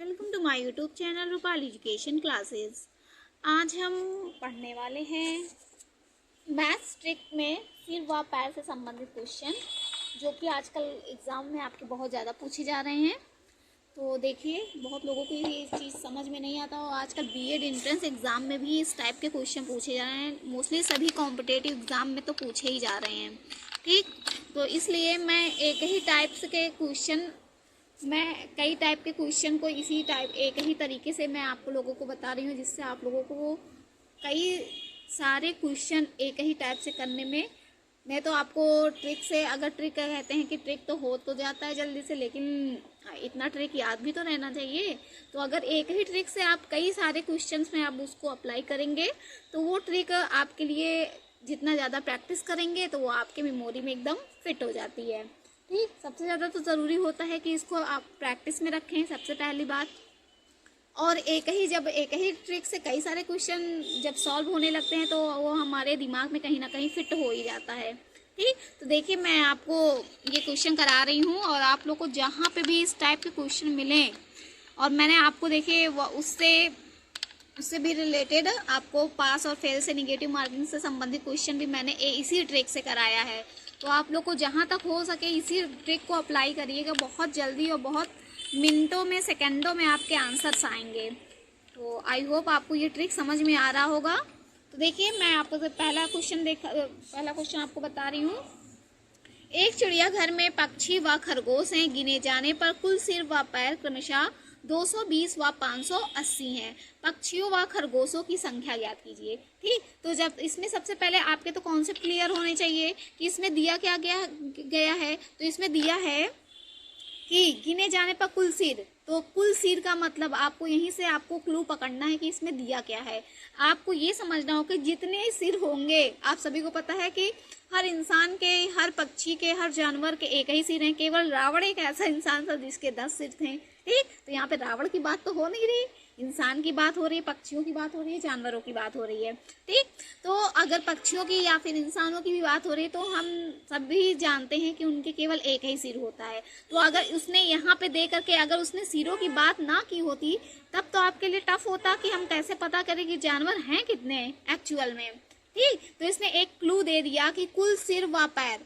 Welcome to my YouTube channel Rupali education classes. आज हम पढ़ने वाले हैं मैथ्स ट्रिक में सिर व पैर से संबंधित क्वेश्चन, जो कि आजकल एग्ज़ाम में आपके बहुत ज़्यादा पूछे जा रहे हैं। तो देखिए, बहुत लोगों को ये चीज़ समझ में नहीं आता और आजकल बीएड एंट्रेंस एग्ज़ाम में भी इस टाइप के क्वेश्चन पूछे जा रहे हैं। मोस्टली सभी कॉम्पिटेटिव एग्ज़ाम में तो पूछे ही जा रहे हैं, ठीक। तो इसलिए मैं कई टाइप के क्वेश्चन को एक ही तरीके से मैं आप लोगों को बता रही हूँ, जिससे आप लोगों को कई सारे क्वेश्चन एक ही टाइप से करने में, मैं तो आपको ट्रिक से, अगर ट्रिक कहते हैं कि ट्रिक तो हो तो जाता है जल्दी से, लेकिन इतना ट्रिक याद भी तो रहना चाहिए। तो अगर एक ही ट्रिक से आप कई सारे क्वेश्चंस में आप उसको अप्लाई करेंगे तो वो ट्रिक आपके लिए, जितना ज़्यादा प्रैक्टिस करेंगे तो वो आपके मेमोरी में एकदम फिट हो जाती है, ठीक। सबसे ज़्यादा तो ज़रूरी होता है कि इसको आप प्रैक्टिस में रखें, सबसे पहली बात। और एक ही ट्रिक से कई सारे क्वेश्चन जब सॉल्व होने लगते हैं तो वो हमारे दिमाग में कहीं ना कहीं फिट हो ही जाता है, ठीक। तो देखिए, मैं आपको ये क्वेश्चन करा रही हूँ और आप लोग को जहाँ पे भी इस टाइप के क्वेश्चन मिलें, और मैंने आपको देखिए उससे भी रिलेटेड आपको पास और फेल से, निगेटिव मार्किंग से संबंधित क्वेश्चन भी मैंने इसी ट्रिक से कराया है। तो आप लोग को जहाँ तक हो सके इसी ट्रिक को अप्लाई करिएगा, बहुत जल्दी और बहुत मिनटों में, सेकंडों में आपके आंसर्स आएंगे। तो आई होप आपको ये ट्रिक समझ में आ रहा होगा। तो देखिए, मैं आपको पहला क्वेश्चन आपको बता रही हूँ। एक चिड़ियाघर में पक्षी व खरगोश हैं, गिने जाने पर कुल सिर व पैर क्रमशः 220 व 580 हैं। पक्षियों व खरगोशों की संख्या ज्ञात कीजिए, ठीक। तो जब इसमें सबसे पहले आपके तो कॉन्सेप्ट क्लियर होने चाहिए कि इसमें दिया क्या गया है। तो इसमें दिया है कि गिने जाने पर कुल सिर, तो कुल सिर का मतलब आपको यहीं से आपको क्लू पकड़ना है कि इसमें दिया क्या है। आपको ये समझना हो कि जितने सिर होंगे, आप सभी को पता है कि हर इंसान के, हर पक्षी के, हर जानवर के एक ही सिर हैं। केवल रावण एक ऐसा इंसान था जिसके 10 सिर थे, ठीक। तो यहाँ पे रावण की बात तो हो नहीं रही, इंसान की बात हो रही है, पक्षियों की बात हो रही है, जानवरों की बात हो रही है, ठीक। तो अगर पक्षियों की या फिर इंसानों की भी बात हो रही है तो हम सभी जानते हैं कि उनके केवल एक ही सिर होता है। तो अगर उसने यहाँ पे दे करके अगर उसने सिरों की बात ना की होती तब तो आपके लिए टफ होता कि हम कैसे पता करें कि जानवर हैं कितने एक्चुअल में, ठीक। तो इसने एक क्लू दे दिया कि कुल सिर व पैर,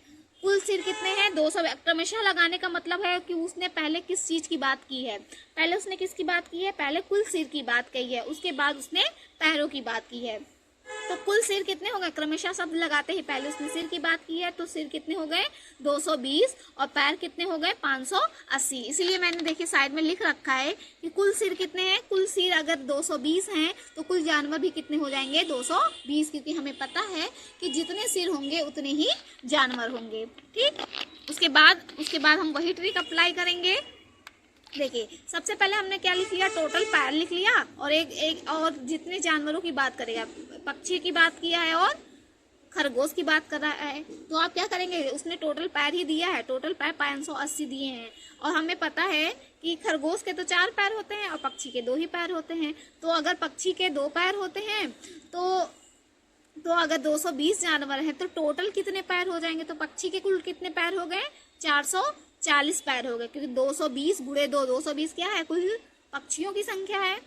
कुल सिर कितने हैं 200। क्रमशः लगाने का मतलब है कि उसने पहले किस चीज की बात की है। पहले उसने किसकी बात की है? पहले कुल सिर की बात कही है, उसके बाद उसने पैरों की बात की है। तो कुल सिर कितने हो गए? क्रमशः शब्द लगाते ही पहले उसने सिर की बात की है, तो सिर कितने हो गए 220 और पैर कितने हो गए 580। इसीलिए मैंने देखिए साइड में लिख रखा है कि कुल सिर कितने हैं। कुल सिर अगर 220 हैं तो कुल जानवर भी कितने हो जाएंगे 220, क्योंकि हमें पता है कि जितने सिर होंगे उतने ही जानवर होंगे, ठीक। उसके बाद हम वही ट्रिक अप्लाई करेंगे। देखिए, सबसे पहले हमने क्या लिख लिया, टोटल पैर लिख लिया, और एक और जितने जानवरों की बात करेगा, पक्षी की बात किया है और खरगोश की बात कर रहा है। तो आप क्या करेंगे, उसने टोटल पैर ही दिया है, टोटल पैर 580 दिए हैं, और हमें पता है कि खरगोश के तो 4 पैर होते हैं और पक्षी के 2 ही पैर होते हैं। तो अगर पक्षी के 2 पैर होते हैं तो अगर 220 जानवर हैं तो टोटल कितने पैर हो जाएंगे। तो पक्षी के कुल कितने पैर हो गए 440 पैर हो गए, क्योंकि 220 गुणे 2, 220 क्या है, कुल पक्षियों की संख्या है।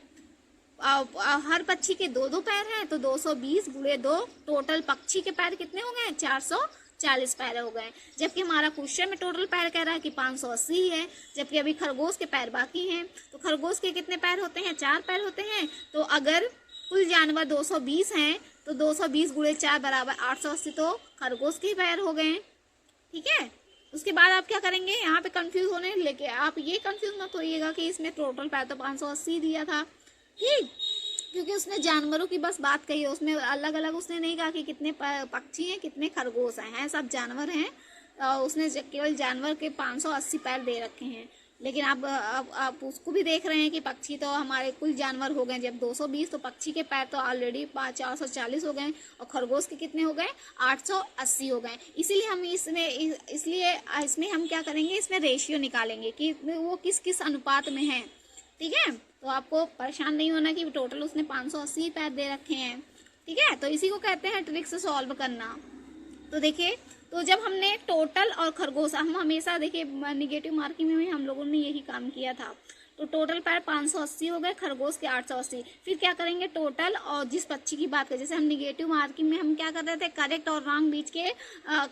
हर पक्षी के 2 पैर हैं, तो 220 गुणे 2, टोटल पक्षी के पैर कितने हो गए 440 पैर हो गए। जबकि हमारा क्वेश्चन में टोटल पैर कह रहा है कि 580 है, जबकि अभी खरगोश के पैर बाकी हैं। तो खरगोश के कितने पैर होते हैं 4 पैर होते हैं। तो अगर कुल जानवर 220 हैं तो 220 गुणे 4 बराबर 880, तो खरगोश के पैर हो गए, ठीक है। उसके बाद आप क्या करेंगे, यहाँ पे कंफ्यूज होने लेके आप ये कंफ्यूज मत होइएगा कि इसमें टोटल पैर तो 580 दिया था, ठीक, क्योंकि उसने जानवरों की बस बात कही है, उसमें अलग अलग उसने नहीं कहा कि कितने पक्षी हैं कितने खरगोश हैं, सब जानवर हैं। उसने केवल जानवर के 580 पैर दे रखे हैं। लेकिन आप उसको भी देख रहे हैं कि पक्षी तो हमारे कुल जानवर हो गए जब 220, तो पक्षी के पैर तो ऑलरेडी 440 हो गए और खरगोश के कितने हो गए 880 हो गए। इसलिए इसमें हम क्या करेंगे, इसमें रेशियो निकालेंगे कि वो किस किस अनुपात में है, ठीक है। तो आपको परेशान नहीं होना कि टोटल उसने 580 पैर दे रखे हैं, ठीक है। तो इसी को कहते हैं ट्रिक से सॉल्व करना। तो देखिए, तो जब हमने टोटल और खरगोश, हम हमेशा देखिए निगेटिव मार्किंग में भी हम लोगों ने यही काम किया था। तो टोटल पैर 580 हो गए, खरगोश के 880। फिर क्या करेंगे, टोटल और जिस पक्षी की बात करें, जैसे हम निगेटिव मार्किंग में हम क्या कर रहे थे, करेक्ट और रॉन्ग बीच के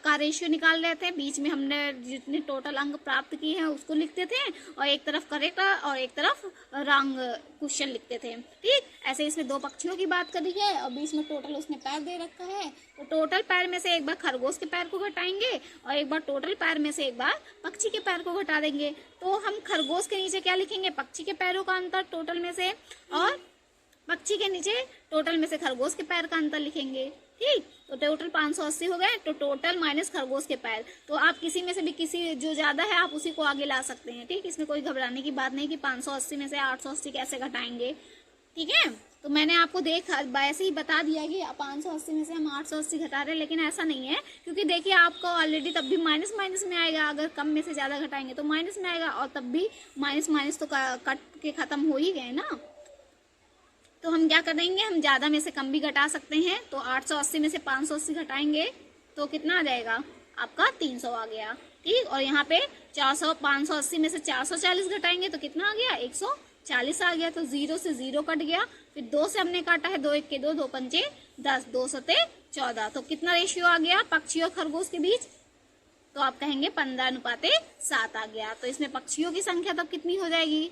का रेशियो निकाल रहे थे। बीच में हमने जितने टोटल अंक प्राप्त किए हैं उसको लिखते थे, और एक तरफ करेक्ट और एक तरफ रॉन्ग क्वेश्चन लिखते थे। ठीक, ऐसे इसमें दो पक्षियों की बात करी है और बीच में टोटल उसने पैर दे रखा है। तो टोटल पैर में से एक बार खरगोश के पैर को घटाएंगे और एक बार टोटल पैर में से एक बार पक्षी के पैर को घटा देंगे। तो हम खरगोश के नीचे क्या लिखेंगे, पक्षी के पैरों का अंतर टोटल में से, और पक्षी के नीचे टोटल में से खरगोश के पैर का अंतर लिखेंगे। ठीक, तो टोटल 580 हो गए, तो टोटल माइनस खरगोश के पैर। तो आप किसी में से भी किसी जो ज्यादा है आप उसी को आगे ला सकते हैं। ठीक, इसमें कोई घबराने की बात नहीं कि 580 में से 880 कैसे घटाएंगे। ठीक है, तो मैंने आपको वैसे ही बता दिया कि 580 में से हम 880 घटा रहे हैं, लेकिन ऐसा नहीं है, क्योंकि देखिए आपको ऑलरेडी तब भी माइनस माइनस में आएगा। अगर कम में से ज्यादा घटाएंगे तो माइनस में आएगा, और तब भी माइनस माइनस तो कट के खत्म हो ही गए ना। तो हम क्या करेंगे, हम ज्यादा में से कम भी घटा सकते हैं। तो 880 में से 580 घटाएंगे तो कितना आ जाएगा आपका, 300 आ गया। ठीक, और यहाँ पे 580 में से 440 घटाएंगे तो कितना आ गया, 140 आ गया। तो 0 से 0 कट गया, फिर 2 से हमने काटा है, 2 1 के 2, 2 पंचे 10, 2 सते 14। तो कितना रेशियो आ गया पक्षी और खरगोश के बीच, तो आप कहेंगे 15:7 आ गया। तो इसमें पक्षियों की संख्या तब कितनी हो जाएगी,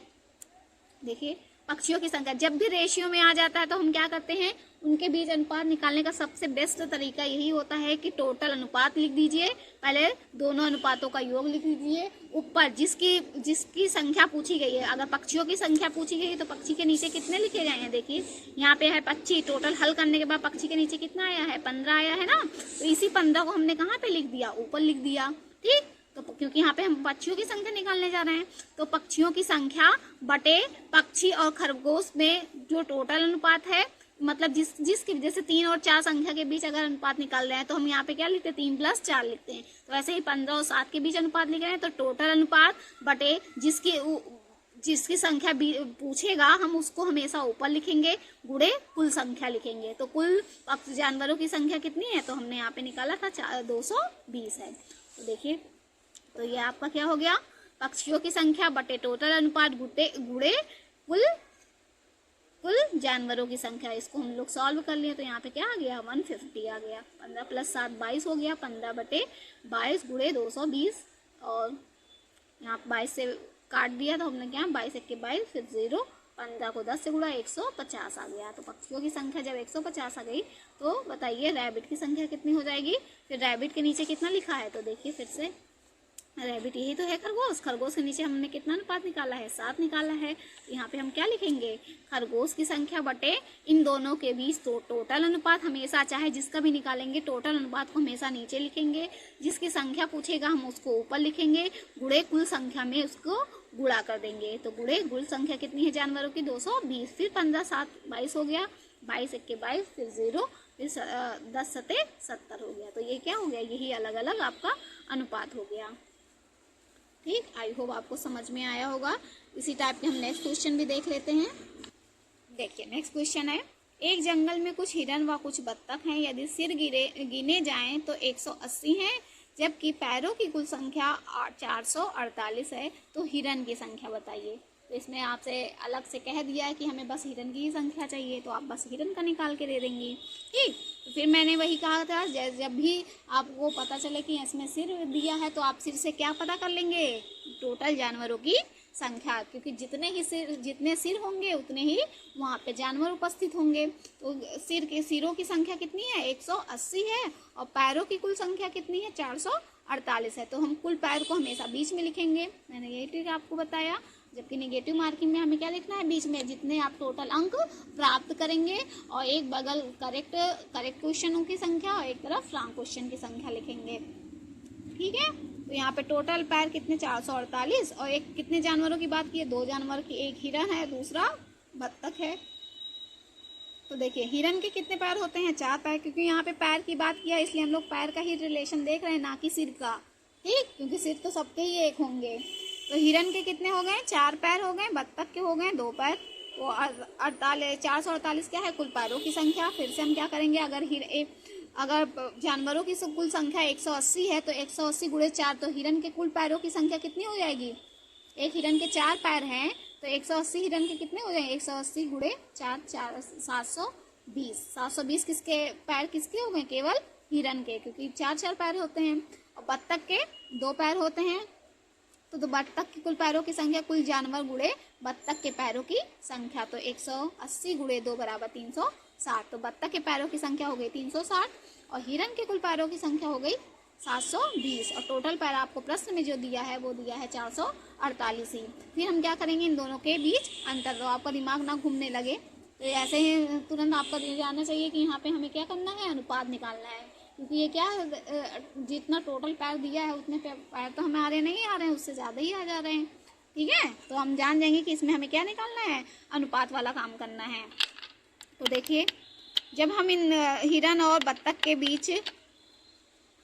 देखिए पक्षियों की संख्या जब भी रेशियो में आ जाता है तो हम क्या करते हैं, उनके बीच अनुपात निकालने का सबसे बेस्ट तरीका यही होता है कि टोटल अनुपात लिख दीजिए, पहले दोनों अनुपातों का योग लिख दीजिए, ऊपर जिसकी संख्या पूछी गई है। अगर पक्षियों की संख्या पूछी गई है तो पक्षी के नीचे कितने लिखे गए हैं, देखिए यहाँ पे है पक्षी, टोटल हल करने के बाद पक्षी के नीचे कितना आया है, 15 आया है ना। तो इसी 15 को हमने कहाँ पे लिख दिया, ऊपर लिख दिया। ठीक, तो क्योंकि यहाँ पे हम पक्षियों की संख्या निकालने जा रहे हैं, तो पक्षियों की संख्या बटे पक्षी और खरगोश में जो टोटल अनुपात है, मतलब जिसकी जैसे 3 और 4 संख्या के बीच अगर अनुपात निकाल रहे हैं तो हम यहाँ पे क्या लिखते हैं, 3 + 4 लिखते हैं। तो ऐसे ही 15 और 7 के बीच अनुपात लिख रहे हैं, तो टोटल अनुपात बटे जिसकी संख्या पूछेगा हम उसको हमेशा ऊपर लिखेंगे, गुणे कुल संख्या लिखेंगे। तो कुल जानवरों की संख्या कितनी है, तो हमने यहाँ पे निकाला था 220 है। तो देखिए, तो ये आपका क्या हो गया, पक्षियों की संख्या बटे टोटल अनुपात गुणे कुल जानवरों की संख्या। इसको हम लोग सॉल्व कर लिए तो यहाँ पे क्या आ गया, 150 आ गया। 15 + 7 22 हो गया, 15/22 गुणे 220, और यहाँ 22 से काट दिया तो हमने क्या, 22 × 22, फिर 0, 15 को 10 से गुणा 150 आ गया। तो पक्षियों की संख्या जब 150 आ गई तो बताइए रैबिट की संख्या कितनी हो जाएगी। फिर रैबिट के नीचे कितना लिखा है, तो देखिए फिर से रैबिट यही तो है खरगोश के नीचे हमने कितना अनुपात निकाला है, 7 निकाला है। तो यहाँ पे हम क्या लिखेंगे, खरगोश की संख्या बटे इन दोनों के बीच तो टोटल अनुपात, हमेशा चाहे जिसका भी निकालेंगे टोटल अनुपात को हमेशा नीचे लिखेंगे, जिसकी संख्या पूछेगा हम उसको ऊपर लिखेंगे, गुणे कुल संख्या में उसको गुणा कर देंगे। तो गुणे कुल संख्या कितनी है जानवरों की, 220, फिर 15 × 7 22 हो गया, 22 × 22, फिर 0, फिर 10 × 7 70 हो गया। तो ये क्या हो गया, यही अलग अलग आपका अनुपात हो गया। ठीक, आई होप आपको समझ में आया होगा। इसी टाइप के हम नेक्स्ट क्वेश्चन भी देख लेते हैं। देखिए नेक्स्ट क्वेश्चन है, एक जंगल में कुछ हिरन व कुछ बत्तख हैं, यदि सिर गिने जाएं तो 180 हैं, जबकि पैरों की कुल संख्या 448 है, तो हिरन की संख्या बताइए। तो इसमें आपसे अलग से कह दिया है कि हमें बस हिरन की ही संख्या चाहिए, तो आप बस हिरन का निकाल के दे देंगी। ठीक, तो फिर मैंने वही कहा था, जब भी आपको पता चले कि इसमें सिर दिया है तो आप सिर से क्या पता कर लेंगे, टोटल जानवरों की संख्या, क्योंकि जितने सिर होंगे उतने ही वहाँ पे जानवर उपस्थित होंगे। तो सिरों की संख्या कितनी है, 180 है, और पैरों की कुल संख्या कितनी है, 448 है। तो हम कुल पैर को हमेशा बीच में लिखेंगे, मैंने यही ट्रिक आपको बताया। जबकि नेगेटिव मार्किंग में हमें क्या लिखना है, बीच में, जितने आप टोटल अंक प्राप्त करेंगे, और एक बगल करेक्ट क्वेश्चनों की संख्या और एक तरफ रॉन्ग क्वेश्चन की संख्या लिखेंगे। ठीक है, तो यहाँ पे टोटल पैर कितने, 448, और एक कितने जानवरों की बात की है, 2 जानवर की, एक हिरन है दूसरा बत्तख है। तो देखिए हिरन के कितने पैर होते हैं, 4 पैर, क्योंकि यहाँ पे पैर की बात किया इसलिए हम लोग पैर का ही रिलेशन देख रहे हैं, ना कि सिर का। ठीक, क्योंकि सिर तो सबके ही एक होंगे। तो हिरन के कितने हो गए, 4 पैर हो गए, बत्तख के हो गए 2 पैर। तो 448 क्या है, कुल पैरों की संख्या। फिर से हम क्या करेंगे, अगर अगर जानवरों की कुल संख्या 180 है तो 180 गुणे 4, तो हिरन के कुल पैरों की संख्या कितनी हो जाएगी? एक हिरन के 4 पैर हैं तो 180 हिरन के कितने हो जाएंगे? 180 गुणे 4, 720। 720 किसके पैर किसके हो गए? केवल हिरन के, क्योंकि 4 पैर होते हैं। और बत्तख के 2 पैर होते हैं, तो बत्तख के कुल पैरों की संख्या कुल जानवर गुणे बत्तख के पैरों की संख्या, तो 180 गुणे 2 बराबर 360। तो बत्तख के पैरों की संख्या हो गई 360 और हिरन के कुल पैरों की संख्या हो गई 720। और टोटल पैर आपको प्रश्न में जो दिया है वो दिया है 448 ही। फिर हम क्या करेंगे? इन दोनों के बीच अंतर, तो आपका दिमाग ना घूमने लगे तो ऐसे ही तुरंत आपका जानना चाहिए कि यहाँ पे हमें क्या करना है? अनुपात निकालना है, क्योंकि ये क्या जितना टोटल पैर दिया है उतने पैर तो हमें नहीं आ रहे हैं, उससे ज़्यादा ही आ जा रहे हैं। ठीक है, तो हम जान जाएंगे कि इसमें हमें क्या निकालना है? अनुपात वाला काम करना है। तो देखिए, जब हम इन हिरन और बत्तख के बीच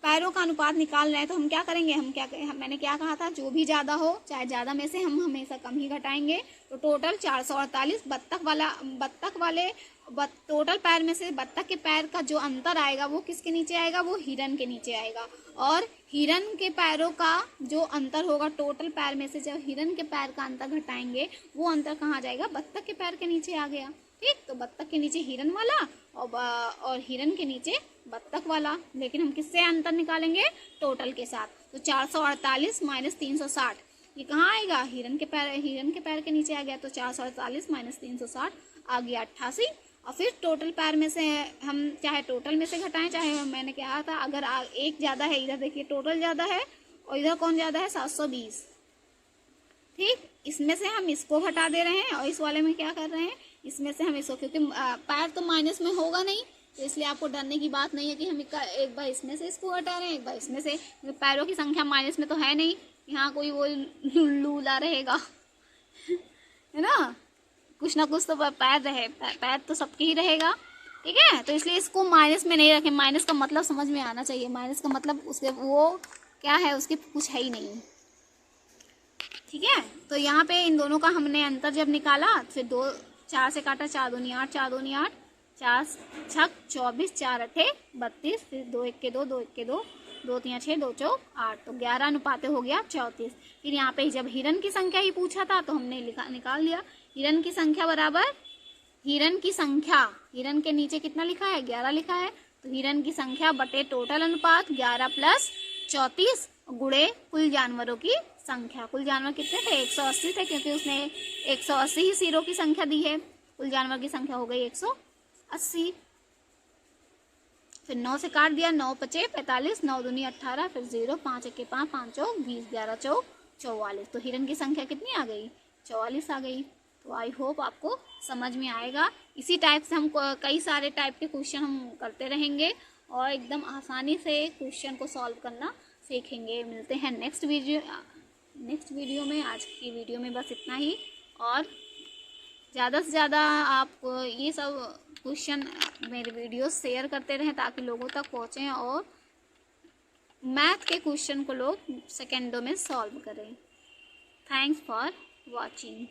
पैरों का अनुपात निकाल रहे हैं तो हम क्या करेंगे? मैंने क्या कहा था? जो भी ज़्यादा हो, चाहे ज़्यादा में से हम हमेशा कम ही घटाएंगे। तो टोटल 448 टोटल पैर में से बत्तख के पैर का जो अंतर आएगा वो किसके नीचे आएगा? वो हिरन के नीचे आएगा। और हिरन के पैरों का जो अंतर होगा टोटल पैर में से, जब हिरन के पैर का अंतर घटाएंगे वो अंतर कहाँ जाएगा? बत्तख के पैर के नीचे आ गया। ठीक, तो बत्तख के नीचे हिरन वाला और हिरन के नीचे बत्तख वाला, लेकिन हम किससे अंतर निकालेंगे? टोटल के साथ। तो 448 माइनस 360 ये कहाँ आएगा? हिरन के पैर के नीचे आ गया, तो 448 माइनस 360 आ गया 88। और फिर टोटल पैर में से हम चाहे टोटल में से घटाएं, चाहे मैंने कहा था अगर एक ज़्यादा है, इधर देखिए टोटल ज़्यादा है और इधर कौन ज़्यादा है? 720। ठीक, इसमें से हम इसको घटा दे रहे हैं और इस वाले में क्या कर रहे हैं? इसमें से हम इसको, क्योंकि पैर तो माइनस में होगा नहीं, तो इसलिए आपको डरने की बात नहीं है कि हम एक बार इसमें से इसको हटा रहे हैं, एक बार इसमें से। पैरों की संख्या माइनस में तो है नहीं, यहाँ कोई वो लूला रहेगा है ना, कुछ ना कुछ तो पैर तो सबके ही रहेगा। ठीक है, तो इसलिए इसको माइनस में नहीं रखें। माइनस का मतलब समझ में आना चाहिए, माइनस का मतलब उसके वो क्या है, उसके कुछ है ही नहीं। ठीक है, तो यहाँ पे इन दोनों का हमने अंतर जब निकाला, फिर 4 से काटा, 4 दूनी 8, 4 दूनी 8, 4 छक 24, 4 अठे 32, फिर 2 1 के 2, 2 1 के 2, 2 3 6, 2 4 8, तो 11 अनुपाते हो गया 34। फिर यहाँ पे जब हिरन की संख्या ही पूछा था तो हमने निकाल लिया। हिरन की संख्या बराबर हिरन के नीचे कितना लिखा है? 11 लिखा है, तो हिरन की संख्या बटे टोटल अनुपात 11 प्लस 34 गुणे कुल जानवरों की संख्या। कुल जानवर कितने थे? 180 थे, क्योंकि उसने 180 ही सिरों की संख्या दी है। कुल जानवर की संख्या हो गई 180। फिर 9 से काट दिया, 9 पचे 45, 9 दूनी 18, फिर 0, 5 1 5, 5 चौक 20, 11 चौक 44। तो हिरन की संख्या कितनी आ गई? 44 आ गई। तो आई होप आपको समझ में आएगा। इसी टाइप से हम कई सारे टाइप के क्वेश्चन हम करते रहेंगे और एकदम आसानी से क्वेश्चन को सॉल्व करना सीखेंगे। मिलते हैं नेक्स्ट वीडियो में। आज की वीडियो में बस इतना ही, और ज़्यादा से ज़्यादा आप ये सब क्वेश्चन मेरे वीडियो शेयर करते रहें ताकि लोगों तक पहुँचें और मैथ के क्वेश्चन को लोग सेकेंडों में सॉल्व करें। Thanks for watching.